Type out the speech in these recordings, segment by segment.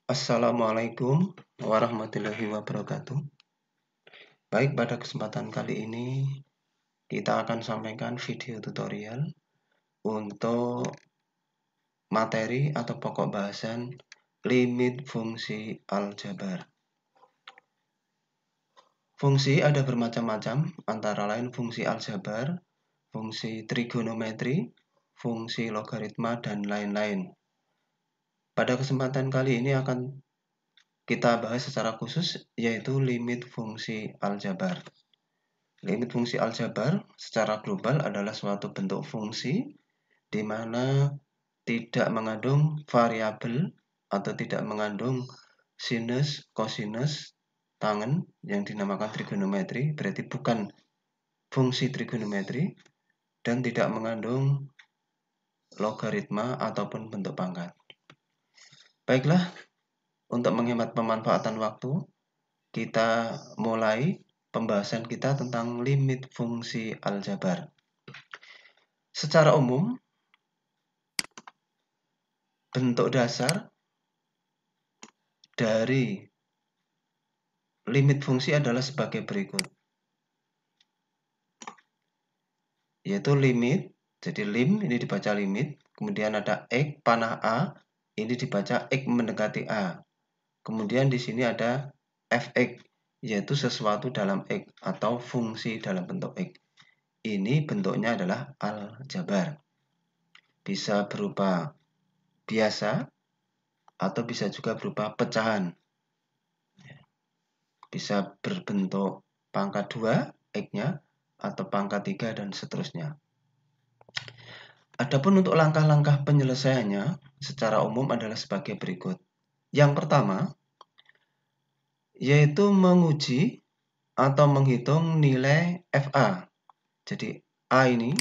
Assalamualaikum warahmatullahi wabarakatuh. Baik, pada kesempatan kali ini kita akan sampaikan video tutorial untuk materi atau pokok bahasan limit fungsi aljabar. Fungsi ada bermacam-macam, antara lain fungsi aljabar, fungsi trigonometri, fungsi logaritma, dan lain-lain. Pada kesempatan kali ini akan kita bahas secara khusus, yaitu limit fungsi aljabar. Limit fungsi aljabar secara global adalah suatu bentuk fungsi di mana tidak mengandung variabel atau tidak mengandung sinus, kosinus, tangen yang dinamakan trigonometri, berarti bukan fungsi trigonometri, dan tidak mengandung logaritma ataupun bentuk pangkat. Baiklah, untuk menghemat pemanfaatan waktu, kita mulai pembahasan kita tentang limit fungsi aljabar. Secara umum, bentuk dasar dari limit fungsi adalah sebagai berikut, yaitu limit, jadi lim ini dibaca limit, kemudian ada X panah A, ini dibaca X mendekati A. Kemudian di sini ada fx, yaitu sesuatu dalam X atau fungsi dalam bentuk X. Ini bentuknya adalah aljabar. Bisa berupa biasa atau bisa juga berupa pecahan. Bisa berbentuk pangkat 2 X-nya atau pangkat 3 dan seterusnya. Adapun untuk langkah-langkah penyelesaiannya secara umum adalah sebagai berikut. Yang pertama, yaitu menguji atau menghitung nilai FA. Jadi A ini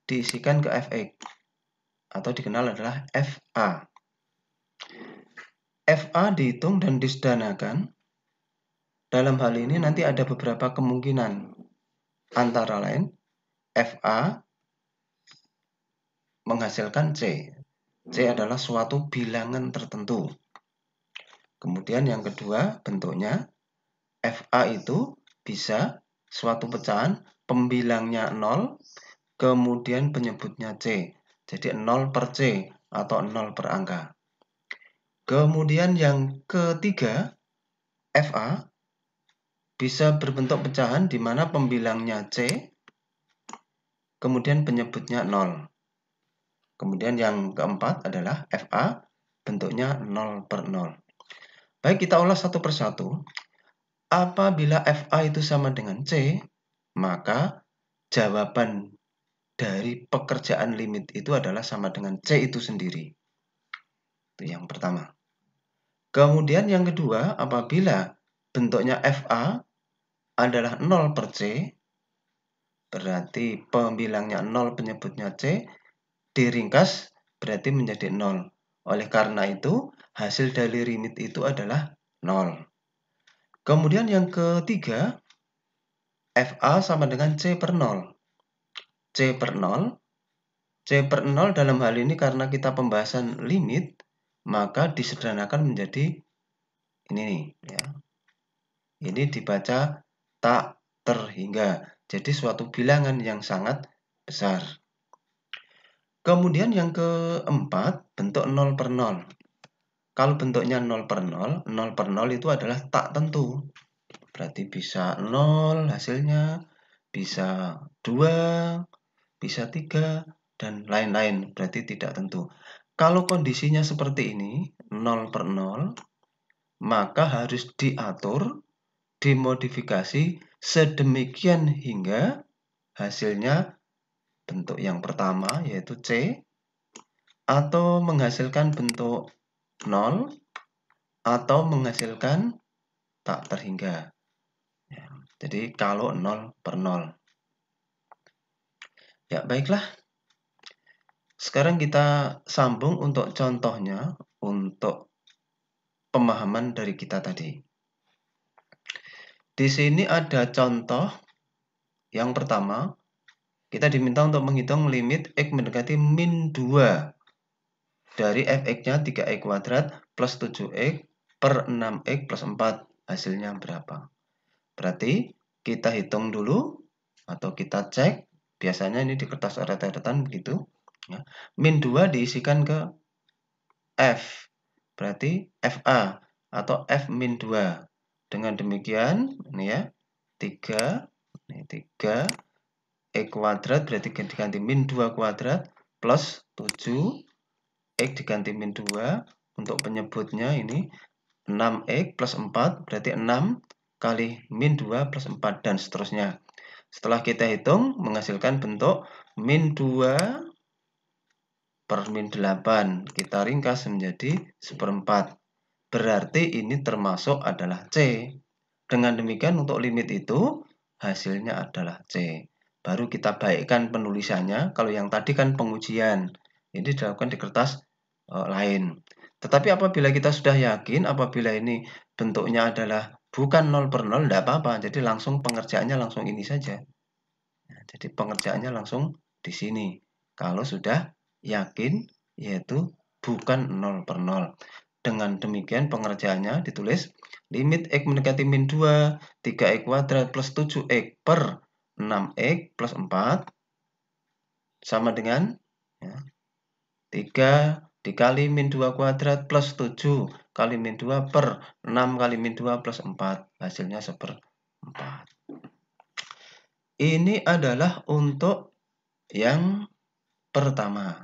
diisikan ke Fx atau dikenal adalah FA. FA dihitung dan disederhanakan. Dalam hal ini nanti ada beberapa kemungkinan, antara lain FA menghasilkan C. C adalah suatu bilangan tertentu. Kemudian yang kedua bentuknya, FA itu bisa suatu pecahan, pembilangnya 0, kemudian penyebutnya C. Jadi 0 per C atau 0 per angka. Kemudian yang ketiga, FA bisa berbentuk pecahan di mana pembilangnya C, kemudian penyebutnya 0. Kemudian yang keempat adalah FA, bentuknya 0 per 0. Baik, kita ulas satu persatu. Apabila FA itu sama dengan C, maka jawaban dari pekerjaan limit itu adalah sama dengan C itu sendiri. Itu yang pertama. Kemudian yang kedua, apabila bentuknya FA adalah 0 per C, berarti pembilangnya 0, penyebutnya C, diringkas berarti menjadi 0. Oleh karena itu, hasil dari limit itu adalah 0. Kemudian yang ketiga, FA sama dengan C per 0. C per 0. C per 0 dalam hal ini karena kita pembahasan limit, maka disederhanakan menjadi ini nih, ya. Ini dibaca tak terhingga. Jadi suatu bilangan yang sangat besar. Kemudian yang keempat, bentuk 0 per 0. Kalau bentuknya 0 per 0, 0 per 0 itu adalah tak tentu. Berarti bisa 0 hasilnya, bisa 2, bisa 3, dan lain-lain. Berarti tidak tentu. Kalau kondisinya seperti ini, 0 per 0, maka harus diatur, dimodifikasi sedemikian hingga hasilnya bentuk yang pertama yaitu C, atau menghasilkan bentuk 0, atau menghasilkan tak terhingga. Ya, jadi kalau 0 per 0. Ya, baiklah. Sekarang kita sambung untuk contohnya, untuk pemahaman dari kita tadi. Di sini ada contoh yang pertama. Kita diminta untuk menghitung limit X mendekati min 2 dari fx-nya 3x kuadrat plus 7x per 6x plus 4. Hasilnya berapa? Berarti kita hitung dulu atau kita cek. Biasanya ini di kertas coret-coretan begitu. Ya. Min 2 diisikan ke F. Berarti FA atau F min 2. Dengan demikian, ini ya, 3, ini 3, X kuadrat berarti diganti min 2 kuadrat plus 7, X diganti min 2, untuk penyebutnya ini 6X plus 4, berarti 6 kali min 2 plus 4, dan seterusnya. Setelah kita hitung, menghasilkan bentuk min 2 per min 8. Kita ringkas menjadi 1/4. Berarti ini termasuk adalah C. Dengan demikian untuk limit itu hasilnya adalah C. Baru kita baikkan penulisannya. Kalau yang tadi kan pengujian. Ini dilakukan di kertas lain. Tetapi apabila kita sudah yakin, apabila ini bentuknya adalah bukan 0 per 0, tidak apa-apa. Jadi langsung pengerjaannya langsung ini saja. Nah, jadi pengerjaannya langsung di sini. Kalau sudah yakin, yaitu bukan 0 per 0. Dengan demikian pengerjaannya ditulis limit X mendekati min 2, 3X kuadrat plus 7X per 6X plus 4 sama dengan ya, 3 dikali min 2 kuadrat plus 7 kali min 2 per 6 kali min 2 plus 4. Hasilnya 1/4. Ini adalah untuk yang pertama.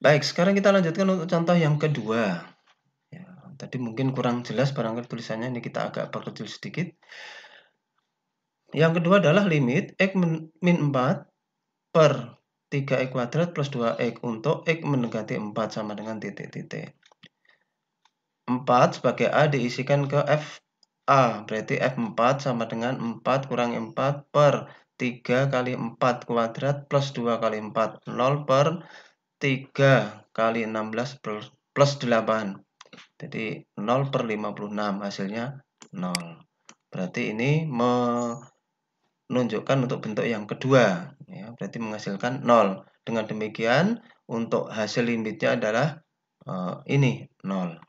Baik, sekarang kita lanjutkan untuk contoh yang kedua. Ya, tadi mungkin kurang jelas barangkali tulisannya, ini kita agak perkecil sedikit. Yang kedua adalah limit X min 4 per 3X kuadrat plus 2X untuk X mendekati 4 sama dengan titik-titik. 4 sebagai A diisikan ke FA, berarti F4 sama dengan 4 kurangi 4 per 3 kali 4 kuadrat plus 2 kali 4, 0 per 3 kali 16 plus 8. Jadi 0 per 56, hasilnya 0. Berarti ini menunjukkan untuk bentuk yang kedua. Ya, berarti menghasilkan 0. Dengan demikian, untuk hasil limitnya adalah ini, 0.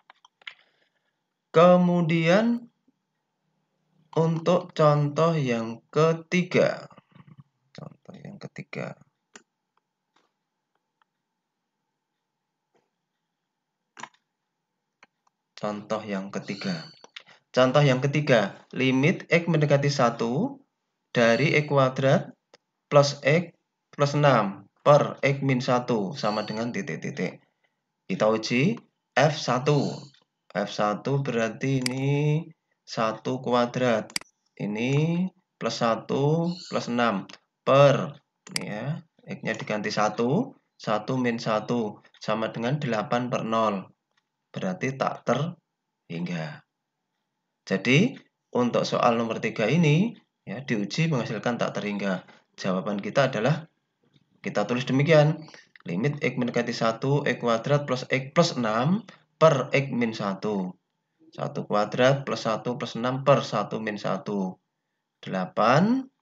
Kemudian, untuk contoh yang ketiga. Contoh yang ketiga. Contoh yang ketiga. Contoh yang ketiga, limit X mendekati 1 dari X kuadrat plus X plus 6 per X min 1 sama dengan titik-titik. Kita uji F1. F1 berarti ini 1 kuadrat. Ini plus 1 plus 6 per, ya, X-nya diganti 1, 1 min 1 sama dengan 8 per 0. Berarti tak terhingga. Jadi, untuk soal nomor 3 ini, ya, diuji menghasilkan tak terhingga. Jawaban kita adalah, kita tulis demikian. Limit X mendekati 1, X kuadrat plus X plus 6 per X min 1. 1 kuadrat plus 1 plus 6 per 1 min 1. 8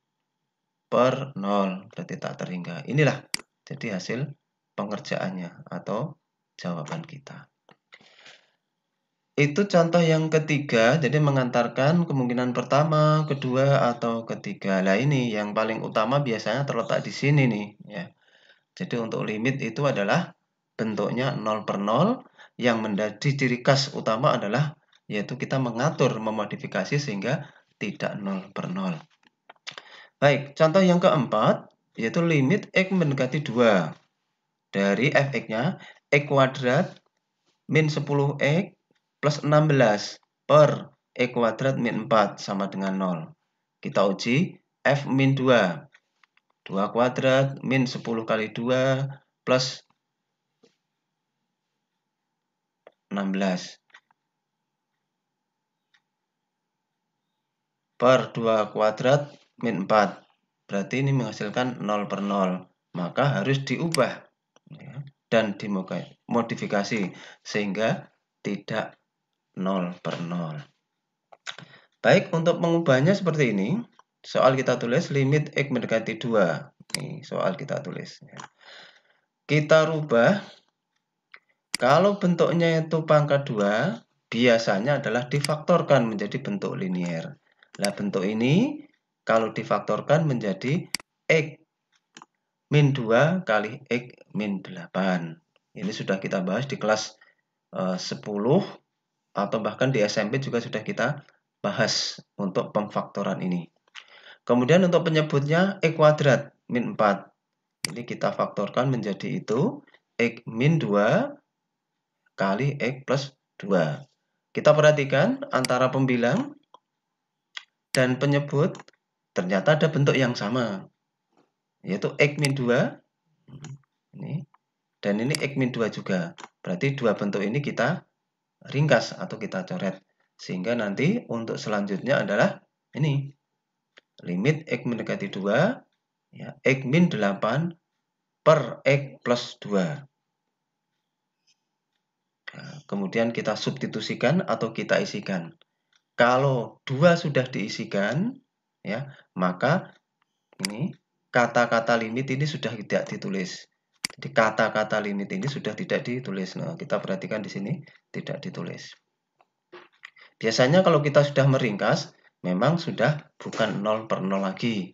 per 0. Berarti tak terhingga. Inilah jadi hasil pengerjaannya atau jawaban kita. Itu contoh yang ketiga, jadi mengantarkan kemungkinan pertama, kedua, atau ketiga. Nah ini yang paling utama biasanya terletak di sini nih. Ya. Jadi untuk limit itu adalah bentuknya 0 per 0, yang menjadi ciri khas utama adalah yaitu kita mengatur, memodifikasi sehingga tidak 0 per 0. Baik, contoh yang keempat, yaitu limit X mendekati 2. Dari fx-nya, X kuadrat min 10X plus 16 per X kuadrat min 4 sama dengan 0. Kita uji F min 2. 2 kuadrat min 10 kali 2 plus 16 per 2 kuadrat min 4. Berarti ini menghasilkan 0 per 0. Maka harus diubah, ya, dan dimodifikasi sehingga tidak 0 per 0. Baik, untuk mengubahnya seperti ini. Soal kita tulis limit X mendekati 2. Ini soal kita tulis. kita rubah. Kalau bentuknya itu pangkat 2, biasanya adalah difaktorkan menjadi bentuk linier. Nah, bentuk ini kalau difaktorkan menjadi X min 2 kali X min 8. Ini sudah kita bahas di kelas 10 atau bahkan di SMP juga sudah kita bahas untuk pemfaktoran ini. Kemudian untuk penyebutnya X kuadrat min 4. Ini kita faktorkan menjadi itu X min 2 kali X plus 2. Kita perhatikan antara pembilang dan penyebut ternyata ada bentuk yang sama, yaitu X min 2 ini, dan ini X min 2 juga. Berarti dua bentuk ini kita ringkas atau kita coret. Sehingga nanti untuk selanjutnya adalah ini. Limit X mendekati 2, ya, X min 8 per X plus 2. Nah, kemudian kita substitusikan atau kita isikan. Kalau 2 sudah diisikan, ya, maka ini kata-kata limit ini sudah tidak ditulis. Jadi kata-kata limit ini sudah tidak ditulis. Nah, kita perhatikan di sini tidak ditulis. Biasanya kalau kita sudah meringkas, memang sudah bukan 0 per 0 lagi,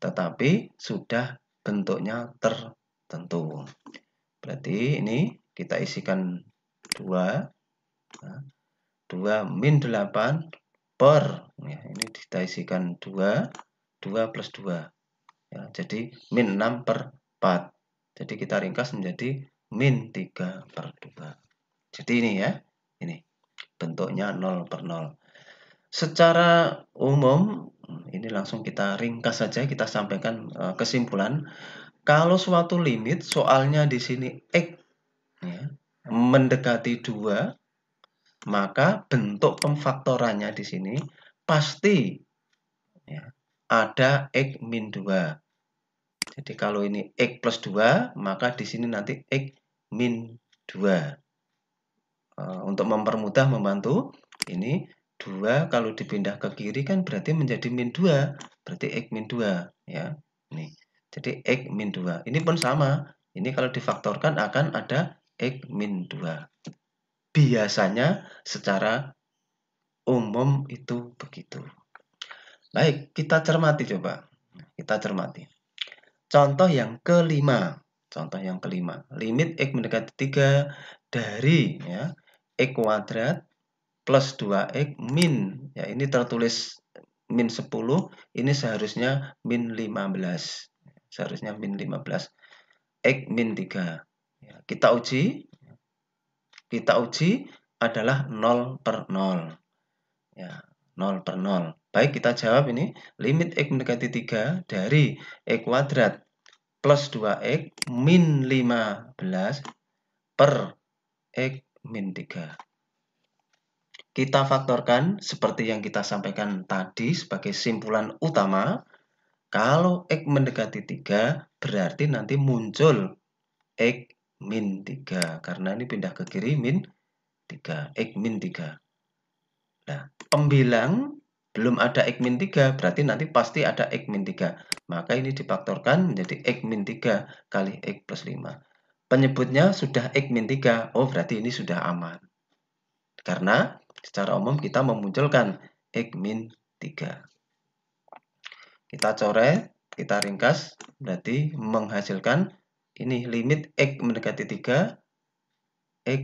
tetapi sudah bentuknya tertentu. Berarti ini kita isikan 2, nah, 2 min 8 per, ya, ini kita isikan 2 plus 2. Ya, jadi min 6 per 4. Jadi kita ringkas menjadi min 3 per 2. Jadi ini ya, ini bentuknya 0 per 0. Secara umum, ini langsung kita ringkas saja, kita sampaikan kesimpulan. Kalau suatu limit, soalnya di sini X, ya, mendekati 2, maka bentuk pemfaktorannya di sini pasti, ya, ada X min 2. Jadi kalau ini X plus 2, maka di sini nanti X min 2. Untuk mempermudah membantu, ini 2 kalau dipindah ke kiri kan berarti menjadi min 2. Berarti X min 2. Ya. Ini. Jadi X min 2. Ini pun sama. Ini kalau difaktorkan akan ada X min 2. Biasanya secara umum itu begitu. Baik, kita cermati coba. Kita cermati. Contoh yang kelima. Contoh yang kelima. Limit X mendekati 3 dari, ya, X kuadrat plus 2X min. Ya, ini tertulis min 10. Ini seharusnya min 15. Seharusnya min 15. X min 3. Ya, kita uji. Kita uji adalah 0 per 0. Ya, 0 per 0. Baik, kita jawab ini. Limit X mendekati 3 dari X kuadrat plus 2X min 15 per X min 3. Kita faktorkan seperti yang kita sampaikan tadi sebagai simpulan utama. Kalau X mendekati 3, berarti nanti muncul X min 3. Karena ini pindah ke kiri min 3. X min 3. Nah, pembilang belum ada X min 3, berarti nanti pasti ada X min 3. Maka ini difaktorkan menjadi X min 3 kali X plus 5. Penyebutnya sudah X min 3. Oh, berarti ini sudah aman. Karena secara umum kita memunculkan X min 3. Kita coret, kita ringkas, berarti menghasilkan ini limit X mendekati 3, X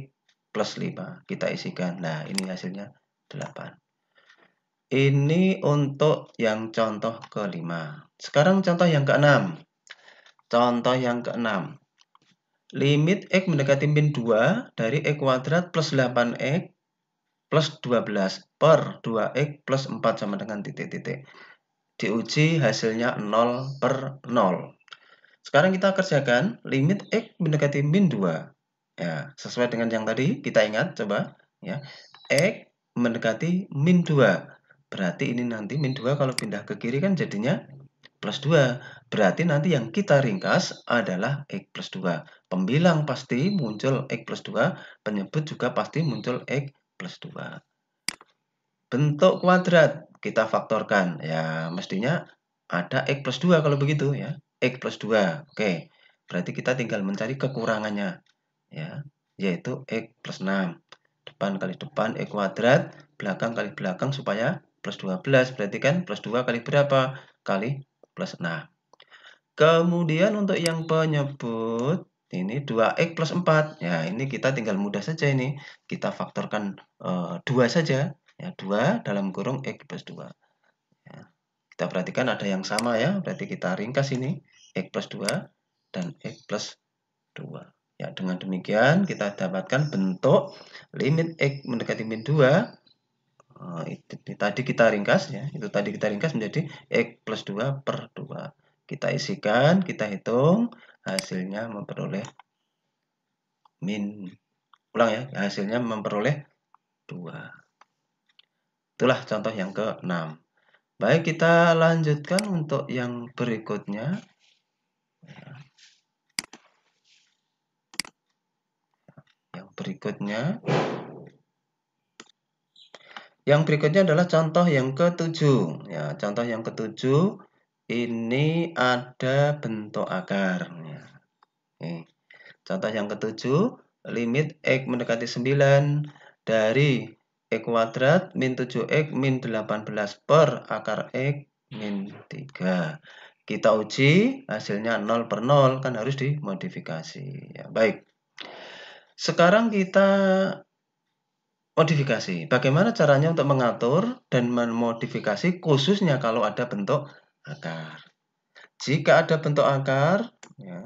plus 5. Kita isikan. Nah, ini hasilnya 8. Ini untuk yang contoh kelima. Sekarang contoh yang keenam. Contoh yang keenam. Limit X mendekati min 2 dari X kuadrat plus 8X plus 12 per 2X plus 4 sama dengan titik-titik. Diuji hasilnya 0 per 0. Sekarang kita kerjakan limit X mendekati min 2. Ya, sesuai dengan yang tadi, kita ingat coba. Ya, X mendekati min 2. Berarti ini nanti min 2 kalau pindah ke kiri kan jadinya plus 2. Berarti nanti yang kita ringkas adalah X plus 2. Pembilang pasti muncul X plus 2. Penyebut juga pasti muncul X plus 2. Bentuk kuadrat kita faktorkan. Ya, mestinya ada X plus 2 kalau begitu ya. X plus 2. Oke. Berarti kita tinggal mencari kekurangannya, ya, yaitu X plus 6. Depan kali depan X kuadrat, belakang kali belakang supaya plus 12. Berarti kan plus 2 kali berapa? Kali plus 6. Kemudian untuk yang penyebut, ini 2X plus 4. Ya, ini kita tinggal mudah saja ini. Kita faktorkan 2 saja. Ya, 2 dalam kurung X plus 2. Ya, kita perhatikan ada yang sama ya. Berarti kita ringkas ini. X plus 2 dan X plus 2. Ya, dengan demikian kita dapatkan bentuk limit X mendekati min 2. Itu tadi kita ringkas ya. Itu tadi kita ringkas menjadi X plus 2 per 2. Kita isikan, kita hitung, hasilnya memperoleh min, ulang ya, hasilnya memperoleh 2. Itulah contoh yang ke-6. Baik, kita lanjutkan untuk yang berikutnya. Yang berikutnya adalah contoh yang ke-7. Ya, contoh yang ke-7 ini ada bentuk akar. Ya. Contoh yang ke-7, limit X mendekati 9 dari X kuadrat min 7X min 18 per akar X min 3. Kita uji, hasilnya 0 per 0, kan harus dimodifikasi. Ya, baik. Sekarang kita modifikasi. Bagaimana caranya untuk mengatur dan memodifikasi khususnya kalau ada bentuk akar. Jika ada bentuk akar, ya,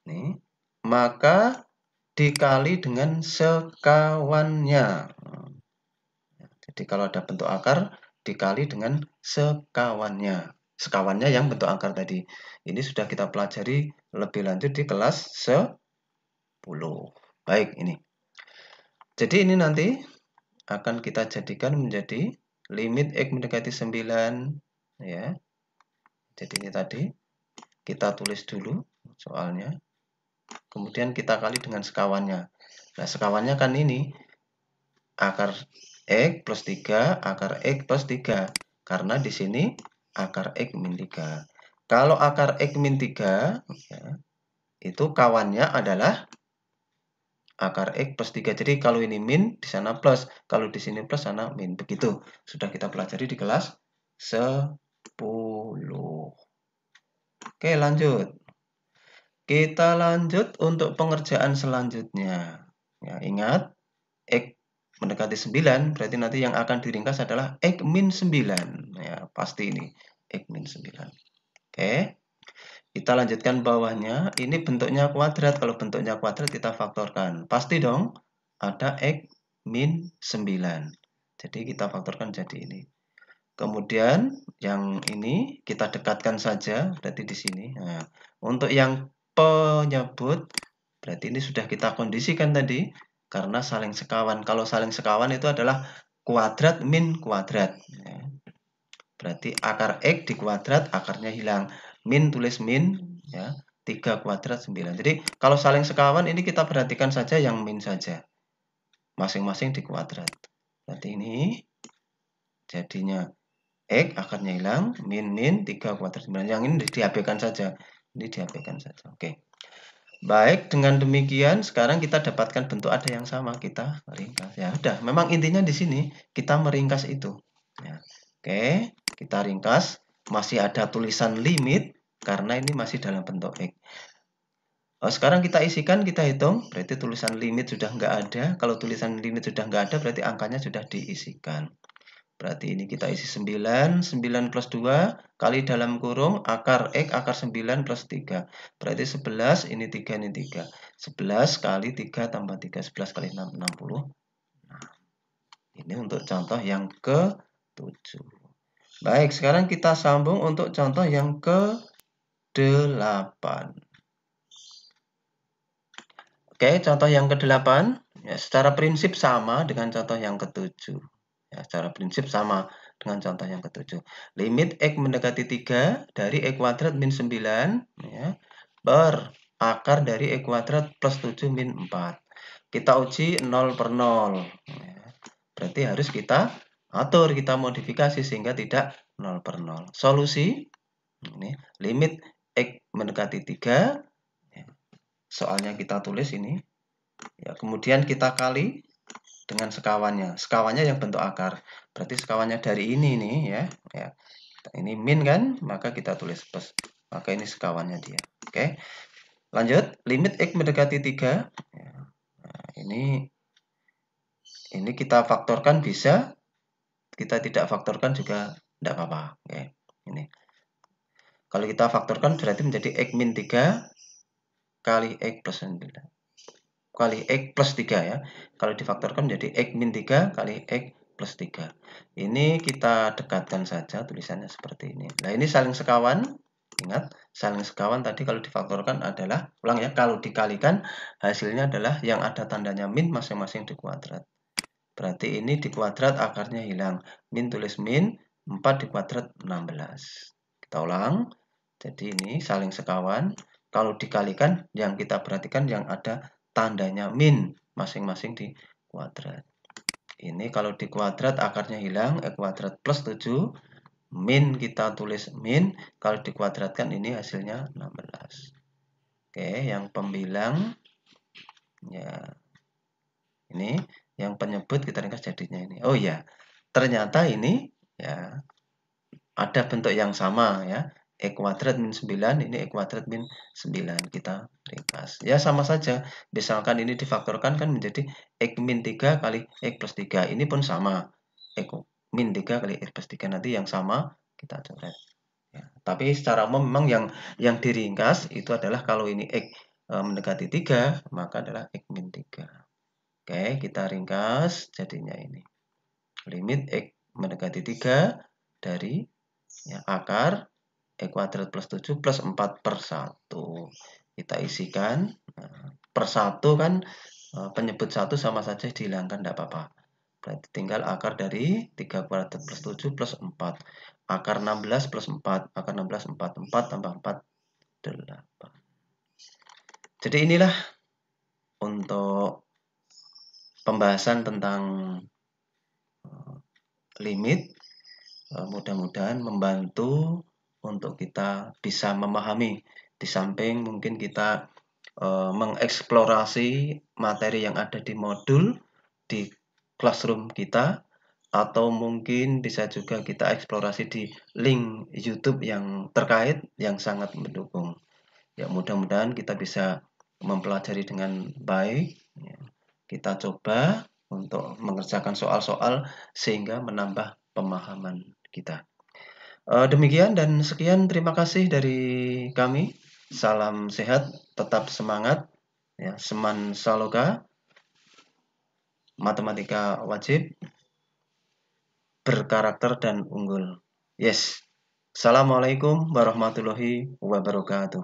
nih, maka dikali dengan sekawannya. Jadi kalau ada bentuk akar, dikali dengan sekawannya. Sekawannya yang bentuk akar tadi. Ini sudah kita pelajari lebih lanjut di kelas 10. Baik, ini. Jadi ini nanti akan kita jadikan menjadi limit X mendekati 9. Ya. Jadi ini tadi. Kita tulis dulu soalnya. Kemudian kita kali dengan sekawannya. Nah, sekawannya kan ini. Akar X plus 3, akar X plus 3. Karena di sini akar X min 3. Kalau akar X min 3, ya, itu kawannya adalah akar X plus 3. Jadi kalau ini min, di sana plus. Kalau di sini plus, sana min. Begitu. Sudah kita pelajari di kelas 10. Oke, lanjut. Kita lanjut untuk pengerjaan selanjutnya. Ya, ingat, X mendekati 9, berarti nanti yang akan diringkas adalah X min 9. Ya, pasti ini. X min 9. Oke. Kita lanjutkan bawahnya. Ini bentuknya kuadrat. Kalau bentuknya kuadrat kita faktorkan. Pasti dong ada X min 9. Jadi kita faktorkan jadi ini. Kemudian yang ini kita dekatkan saja. Berarti di sini. Nah, untuk yang penyebut, berarti ini sudah kita kondisikan tadi. Karena saling sekawan. Kalau saling sekawan itu adalah kuadrat min kuadrat. Ya. Berarti akar X di kuadrat, akarnya hilang. Min tulis min, ya, 3 kuadrat 9. Jadi kalau saling sekawan ini kita perhatikan saja yang min saja. Masing-masing di kuadrat. Berarti ini jadinya X akarnya hilang, min 3 kuadrat 9. Yang ini diabaikan saja. Ini diabaikan saja. Oke. Baik, dengan demikian sekarang kita dapatkan bentuk ada yang sama, kita ringkas. Ya udah, memang intinya di sini kita meringkas itu. Ya. Oke, kita ringkas. Masih ada tulisan limit karena ini masih dalam bentuk X. Sekarang kita isikan, kita hitung. Berarti tulisan limit sudah nggak ada. Kalau tulisan limit sudah nggak ada, berarti angkanya sudah diisikan. Berarti ini kita isi 9, 9 plus 2 kali dalam kurung akar X, akar 9 plus 3. Berarti 11, ini 3, ini 3. 11 kali 3 tambah 3, 11 kali 6, 60. Nah, ini untuk contoh yang ke-7. Baik, sekarang kita sambung untuk contoh yang ke-8. Oke, contoh yang ke-8. Ya, secara prinsip sama dengan contoh yang ke-7. Ya, secara prinsip sama dengan contoh yang ke-7. Limit X mendekati 3 dari X kuadrat min 9 ya, per akar dari X kuadrat plus 7 min 4. Kita uji 0 per 0. Ya, berarti harus kita atur, kita modifikasi sehingga tidak 0 per 0. Solusi Ini limit X mendekati 3. Soalnya kita tulis ini. Ya, kemudian kita kali dengan sekawannya. Sekawannya yang bentuk akar. Berarti sekawannya dari ini nih ya. Ya. Ini min kan, maka kita tulis plus. Maka ini sekawannya dia. Oke. Lanjut, limit X mendekati 3. Ya. Nah, ini kita faktorkan bisa, kita tidak faktorkan juga tidak apa-apa. Oke. Ini. Kalau kita faktorkan berarti menjadi X min 3 kali X plus 9. Kali X plus 3 ya. Kalau difaktorkan menjadi X min 3 kali X plus 3. Ini kita dekatkan saja tulisannya seperti ini. Nah, ini saling sekawan. Ingat, saling sekawan tadi kalau difaktorkan adalah, ulang ya, kalau dikalikan hasilnya adalah yang ada tandanya min masing-masing di kuadrat. Berarti ini di kuadrat akarnya hilang. Min tulis min, 4 di kuadrat 16. Kita ulang. Jadi ini saling sekawan. Kalau dikalikan, yang kita perhatikan yang ada tandanya min masing-masing di kuadrat. Ini kalau di kuadrat akarnya hilang, kuadrat plus 7. Min kita tulis min, kalau dikuadratkan ini hasilnya 16. Oke, yang pembilang ya ini, yang penyebut kita ringkas jadinya ini. Oh ya, ternyata ini ya ada bentuk yang sama ya. E kuadrat min 9, ini E kuadrat min 9. Kita ringkas. Ya sama saja. Misalkan ini difaktorkan kan menjadi X min 3 kali X plus 3. Ini pun sama. X min 3 kali X plus 3. Nanti yang sama kita coret. Ya. Tapi secara umum memang yang diringkas itu adalah kalau ini X mendekati 3, maka adalah X min 3. Oke, kita ringkas jadinya ini. Limit X mendekati 3 dari ya, akar E kuadrat plus 7 plus 4 per 1. Kita isikan. Nah, per 1 kan penyebut 1 sama saja dihilangkan, tidak apa-apa. Berarti tinggal akar dari 3 kuadrat plus 7 plus 4. Akar 16 plus 4. Akar 16, 4. 4 tambah 4, 8. Jadi inilah untuk pembahasan tentang limit. Mudah-mudahan membantu untuk kita bisa memahami. Di samping mungkin kita mengeksplorasi materi yang ada di modul di classroom kita, atau mungkin bisa juga kita eksplorasi di link YouTube yang terkait yang sangat mendukung. Ya, mudah-mudahan kita bisa mempelajari dengan baik. Ya. Kita coba untuk mengerjakan soal-soal sehingga menambah pemahaman kita. Demikian dan sekian, terima kasih dari kami. Salam sehat, tetap semangat. Ya, Seman Saloka, matematika wajib, berkarakter dan unggul. Yes. Assalamualaikum warahmatullahi wabarakatuh.